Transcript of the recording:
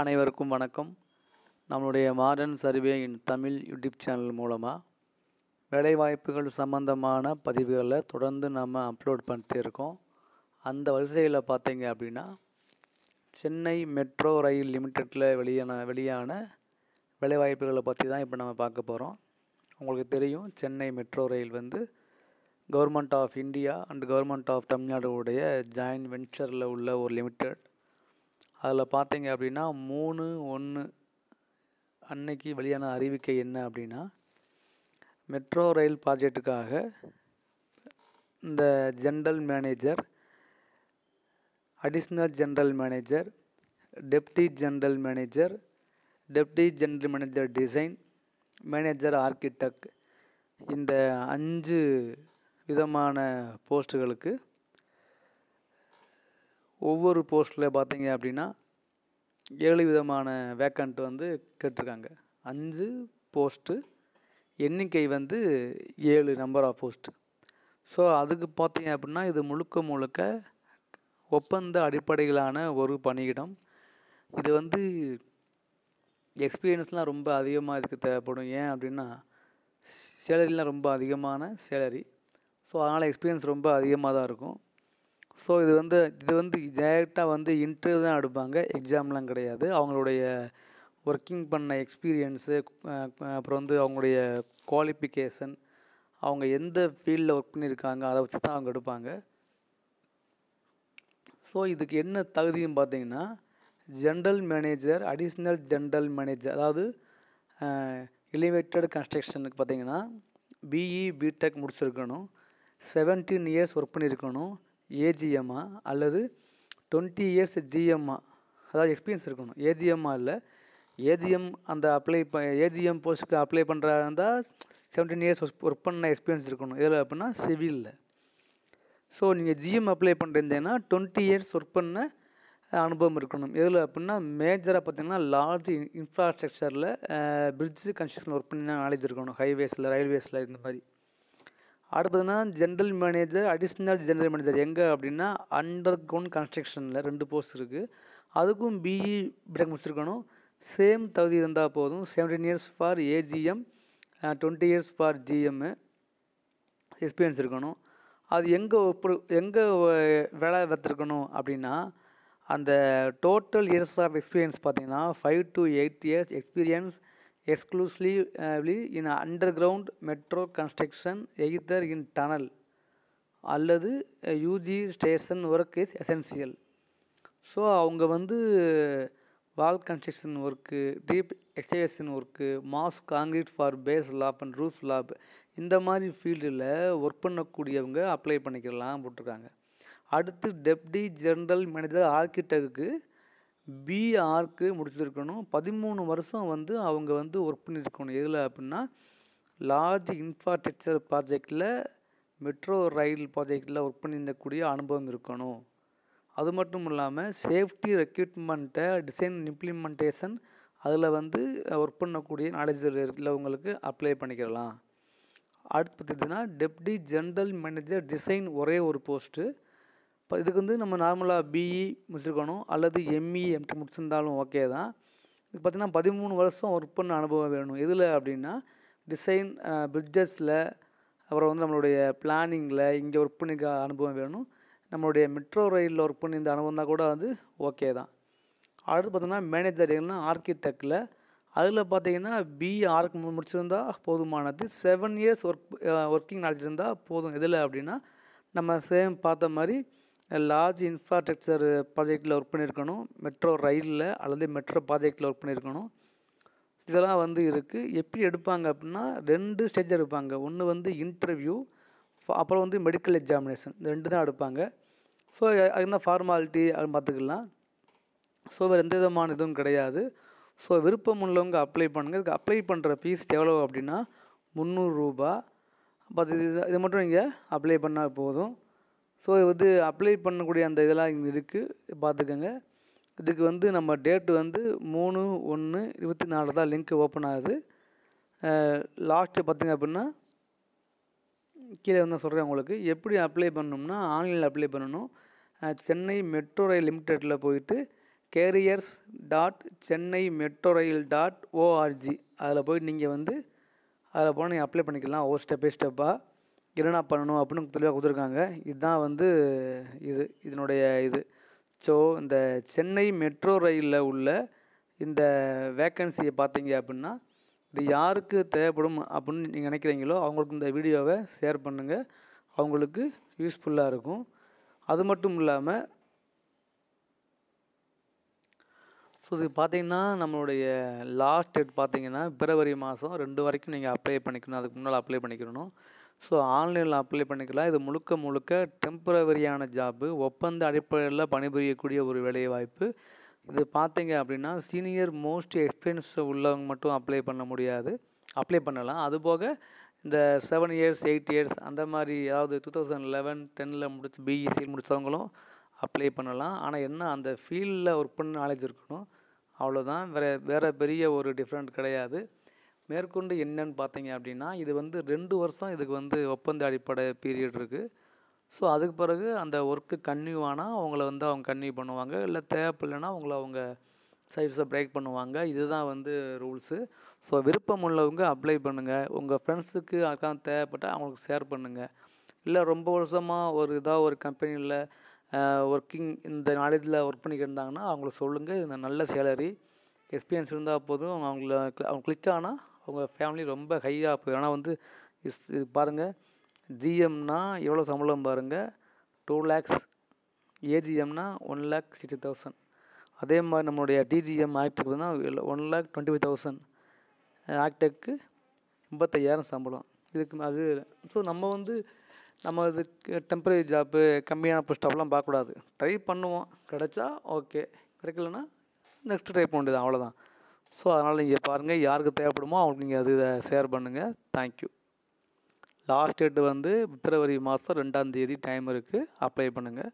அனைவருக்கும் வணக்கம். நம்மளுடைய மாடர்ன் சர்வே இன் தமிழ் யூடியூப் சேனல் மூலமாக வேலைவாய்ப்புகள் சம்மந்தமான பதிவுகளை தொடர்ந்து நம்ம அப்லோட் பண்ணிட்டே இருக்கோம். அந்த வரிசையில் பார்த்தீங்க அப்படின்னா, சென்னை மெட்ரோ ரயில் லிமிடெட்டில் வெளியான வேலைவாய்ப்புகளை பற்றி தான் இப்போ நம்ம பார்க்க போகிறோம். உங்களுக்கு தெரியும், Chennai metro rail government of India and government of தமிழ்நாடுடைய ஜாயின்ட் வென்ச்சரில் உள்ள ஒரு லிமிடெட். அதில் பார்த்தீங்க அப்படின்னா 3/1 அன்னைக்கு வெளியான அறிவிக்கை என்ன அப்படின்னா, மெட்ரோ ரயில் ப்ராஜெக்டுக்காக இந்த general manager, additional general manager, deputy general manager, deputy general manager design, manager architect, இந்த 5 விதமான போஸ்ட்டுகளுக்கு ஒவ்வொரு போஸ்ட்டில் பார்த்தீங்க அப்படின்னா 7 விதமான வேக்கண்ட் கேட்டிருக்காங்க. 5 போஸ்ட்டு, எண்ணிக்கை 7 நம்பர் ஆஃப் போஸ்ட்டு. ஸோ அதுக்கு பார்த்தீங்க அப்படின்னா இது முழுக்க ஒப்பந்த அடிப்படையிலான ஒரு பணியிடம். இது எக்ஸ்பீரியன்ஸ்லாம் ரொம்ப அதிகமாக இதுக்கு தேவைப்படும். ஏன் அப்படின்னா சேலரிலாம் ரொம்ப அதிகமான சேலரி. ஸோ அதனால் எக்ஸ்பீரியன்ஸ் ரொம்ப அதிகமாக தான் இருக்கும். ஸோ இது டைரெக்டாக இன்டர்வியூ தான் எடுப்பாங்க, எக்ஸாம்லாம் கிடையாது. அவங்களுடைய ஒர்க்கிங் பண்ண எக்ஸ்பீரியன்ஸு, அப்புறம் அவங்களுடைய குவாலிஃபிகேஷன், அவங்க எந்த ஃபீல்டில் ஒர்க் பண்ணியிருக்காங்க, அதை வச்சு தான் அவங்க எடுப்பாங்க. ஸோ இதுக்கு என்ன தகுதின்னு பார்த்தீங்கன்னா, general manager, additional general manager, அதாவது எலிவேட்டட் கன்ஸ்ட்ரக்ஷனுக்கு பார்த்தீங்கன்னா பிஇ பிடெக் முடிச்சிருக்கணும், 17 இயர்ஸ் ஒர்க் பண்ணியிருக்கணும், ஏஜிஎம்மா அல்லது 20 இயர்ஸ் ஜிஎம்மா, அதாவது எக்ஸ்பீரியன்ஸ் இருக்கணும். ஏஜிஎம்மா இல்லை, ஏஜிஎம் ஏஜிஎம் போஸ்ட்டுக்கு அப்ளை பண்ணுறதா இருந்தால் 17 இயர்ஸ் ஒர்க் பண்ண எக்ஸ்பீரியன்ஸ் இருக்கணும். இதில் அப்படின்னா சிவிலில். ஸோ நீங்கள் ஜிஎம் அப்ளை பண்ணுறீங்கன்னா 20 இயர்ஸ் ஒர்க் பண்ண அனுபவம் இருக்கணும். இதில் அப்படின்னா மேஜராக பார்த்திங்கன்னா லார்ஜ் இன்ஃப்ராஸ்ட்ரக்சரில் பிரிட்ஜு கன்ஸ்ட்ரக்ஷன் ஒர்க் பண்ணி நாலேஜ் இருக்கணும், ஹைவேஸில், ரயில்வேஸில், இந்த மாதிரி. அடுத்ததுன்னா general manager, additional general manager எங்கே அப்படின்னா அண்டர் கிரவுண்ட் கன்ஸ்ட்ரக்ஷனில் 2 போஸ்ட் இருக்குது. அதுக்கும் பிஇ பிடெக் முடிச்சிருக்கணும். சேம் தகுதி இருந்தால் போதும். 17 years for AGM, 20 years for GM experience இருக்கணும். அது எங்கே வேலை பார்த்துருக்கணும் அப்படின்னா, அந்த டோட்டல் இயர்ஸ் ஆஃப் எக்ஸ்பீரியன்ஸ் பார்த்தீங்கன்னா 5 to 8 years experience exclusively in under ground metro construction either in tunnel அல்லது UG station work is essential. So அவங்க wall construction work, deep excavation work, mass concrete for base slab and roof slab, இந்த மாதிரி ஃபீல்டில் work பண்ணக்கூடியவங்க apply பண்ணிக்கலாம் போட்டிருக்காங்க. அடுத்து deputy general manager ஆர்கிடெக்டுக்கு பிஆர்க்கு முடிச்சிருக்கணும். 13 வருஷம் அவங்க ஒர்க் பண்ணியிருக்கணும். எதில் அப்படின்னா லார்ஜ் இன்ஃப்ராஸ்ட்ரக்சர் ப்ராஜெக்டில், மெட்ரோ ரயில் ப்ராஜெக்டில் ஒர்க் பண்ணியிருந்தக்கூடிய அனுபவம் இருக்கணும். அது மட்டும் இல்லாமல் சேஃப்டி ரெக்யூட்மெண்ட்டை, டிசைன் இம்ப்ளிமெண்டேஷன், அதில் ஒர்க் பண்ணக்கூடிய நாலேஜ் உள்ளவங்களுக்கு அப்ளை பண்ணிக்கலாம். அடுத்து பார்த்திங்கன்னா டெப்டி ஜென்ரல் மேனேஜர் டிசைன் ஒரே ஒரு போஸ்ட்டு. இப்போ இதுக்கு நம்ம நார்மலாக பிஇ முடிச்சிருக்கணும் அல்லது எம்இ எம்டி முடிச்சிருந்தாலும் ஓகே தான். இது பார்த்திங்கன்னா 13 வருஷம் ஒர்க் பண்ண அனுபவம் வேணும். எதில் அப்படின்னா டிசைன், பிரிட்ஜஸில், அப்புறம் நம்மளுடைய பிளானிங்கில் இங்கே ஒர்க் பண்ணிக்க அனுபவம் வேணும். நம்மளுடைய மெட்ரோ ரயிலில் ஒர்க் பண்ணி இந்த அனுபவம் தான் கூட ஓகே தான். அடுத்து பார்த்திங்கன்னா மேனேஜர் ஆர்கிடெக்டில், அதில் பார்த்திங்கன்னா பிஆர்க்கு முடிச்சிருந்தா போதுமானது. 7 இயர்ஸ் ஒர்க்கிங் நாலேஜ் இருந்தால் போதும். எதில் அப்படின்னா நம்ம சேம் பார்த்த மாதிரி லார்ஜ் இன்ஃப்ராஸ்ட்ரக்சர் ப்ராஜெக்டில் ஒர்க் பண்ணியிருக்கணும், மெட்ரோ ரயிலில் அல்லது மெட்ரோ ப்ராஜெக்டில் ஒர்க் பண்ணியிருக்கணும். இதெல்லாம் இருக்குது. எப்படி எடுப்பாங்க அப்படின்னா 2 ஸ்டேஜ் எடுப்பாங்க. ஒன்று இன்டர்வியூ, அப்புறம் மெடிக்கல் எக்ஸாமினேஷன், இந்த 2 தான் எடுப்பாங்க. ஸோ அது என்ன ஃபார்மாலிட்டி அப்படின்னு பார்த்துக்கலாம். ஸோ வேறு எந்த விதமான இதுவும் கிடையாது. ஸோ விருப்பம் உள்ளவங்க அப்ளை பண்ணுங்கள். இதுக்கு அப்ளை பண்ணுற ஃபீஸ் எவ்வளோ அப்படின்னா 300 ரூபா. இது மட்டும் நீங்கள் அப்ளை பண்ணால் போதும். ஸோ அப்ளை பண்ணக்கூடிய அந்த இதெல்லாம் இங்கே இருக்குது, பார்த்துக்கோங்க. இதுக்கு நம்ம டேட்டு 3/1/24 தான் லிங்க் ஓப்பன் ஆகுது. லாஸ்ட்டு பார்த்திங்க அப்படின்னா கீழே சொல்கிறேன் உங்களுக்கு எப்படி அப்ளை பண்ணணும்னா, ஆன்லைனில் அப்ளை பண்ணணும். சென்னை மெட்ரோ ரயில் லிமிடெட்டில் போயிட்டு கேரியர்ஸ் www.chennaimetrorail.org அதில் போய் நீங்கள் வந்து அதில் போனால் நீங்கள் அப்ளை பண்ணிக்கலாம். ஸ்டெப் பை ஸ்டெப்பாக என்னென்ன பண்ணணும் அப்படின்னு தெளிவாக கொடுத்துருக்காங்க. இதுதான் வந்து இதனுடைய இது. ஸோ இந்த சென்னை மெட்ரோ ரயிலில் உள்ள இந்த வேக்கன்சியை பார்த்தீங்க அப்படின்னா இது யாருக்கு தேவைப்படும் அப்படின்னு நீங்கள் நினைக்கிறீங்களோ அவங்களுக்கு இந்த வீடியோவை ஷேர் பண்ணுங்கள். அவங்களுக்கு யூஸ்ஃபுல்லாக இருக்கும். அது மட்டும் இல்லாமல் ஸோ இது பார்த்திங்கன்னா நம்மளுடைய லாஸ்ட் டேட் பார்த்திங்கன்னா பிப்ரவரி மாதம் 2 வரைக்கும் நீங்கள் அப்ளை பண்ணிக்கணும். அதுக்கு முன்னால் அப்ளை பண்ணிக்கணும். ஸோ ஆன்லைனில் அப்ளை பண்ணிக்கலாம். இது முழுக்க டெம்பரவரியான ஜாப்பு, ஒப்பந்த அடிப்படையில் பணிபுரியக்கூடிய ஒரு வேலைவாய்ப்பு. இது பார்த்தீங்க அப்படின்னா சீனியர் மோஸ்ட் எக்ஸ்பீரியன்ஸ் உள்ளவங்க மட்டும் அப்ளை பண்ணலாம். அதுபோக இந்த 7 இயர்ஸ் 8 இயர்ஸ் அந்த மாதிரி அதாவது 2011 10 முடிச்சு பிஇசி முடித்தவங்களும் அப்ளை பண்ணலாம். ஆனால் என்ன அந்த ஃபீல்டில் ஒர்க் பண்ண நாலேஜ் இருக்கணும், அவ்வளோதான். வேறு பெரிய ஒரு டிஃப்ரெண்ட் கிடையாது. மேற்கொண்டு என்னன்னு பார்த்தீங்க அப்படின்னா இது வந்து 2 வருஷம் இதுக்கு வந்து ஒப்பந்த அடிப்படை பீரியட் இருக்குது. ஸோ அதுக்கு பிறகு அந்த ஒர்க்கு கன்டினியூ ஆனால் அவங்கள வந்து அவங்க கன்டினியூ பண்ணுவாங்க. இல்லை தேவைப்படலைன்னா அவங்க சர்வீஸை பிரேக் பண்ணுவாங்க. இதுதான் வந்து ரூல்ஸு. ஸோ விருப்பம் உள்ளவங்க அப்ளை பண்ணுங்கள். உங்கள் ஃப்ரெண்ட்ஸுக்கு அதுக்காக தேவைப்பட்டால் அவங்களுக்கு ஷேர் பண்ணுங்கள். இல்லை ரொம்ப வருஷமாக ஒரு கம்பெனியில் ஒர்க்கிங் இந்த நாலேஜில் ஒர்க் பண்ணிக்கிட்டு இருந்தாங்கன்னா அவங்களுக்கு சொல்லுங்கள். இந்த நல்ல சேலரி எக்ஸ்பீரியன்ஸ் இருந்தால் போதும். அவங்க கிளிக் ஆனால் அவங்க ஃபேமிலி ரொம்ப ஹையாக போயிடும். ஆனால் வந்து இது பாருங்கள், ஜிஎம்னா எவ்வளோ சம்பளம் பாருங்கள், 2 lakhs. ஏஜிஎம்னா 1,60,000. அதே மாதிரி நம்மளுடைய டிஜிஎம் ஆக்டெக் வந்து 1,25,000. ஆக்டெக்கு 85,000 சம்பளம். இதுக்கு அது ஸோ நம்ம இதுக்கு டெம்பரரி ஜாப்பு கம்மியான ஸ்டாஃப்லாம் பார்க்கக்கூடாது. ட்ரை பண்ணுவோம், கிடைச்சா ஓகே, கிடைக்கலன்னா நெக்ஸ்ட் ட்ரை பண்ண வேண்டியது, அவ்வளோதான். ஸோ அதனால் நீங்கள் பாருங்கள், யாருக்கு தேவைப்படுமோ அவங்களுக்கு நீங்கள் அது ஷேர் பண்ணுங்கள். தேங்க்யூ. லாஸ்ட் டேட்டு வந்து பிப்ரவரி மாதம் 2ஆம் தேதி டைம் இருக்குது. அப்ளை பண்ணுங்கள்.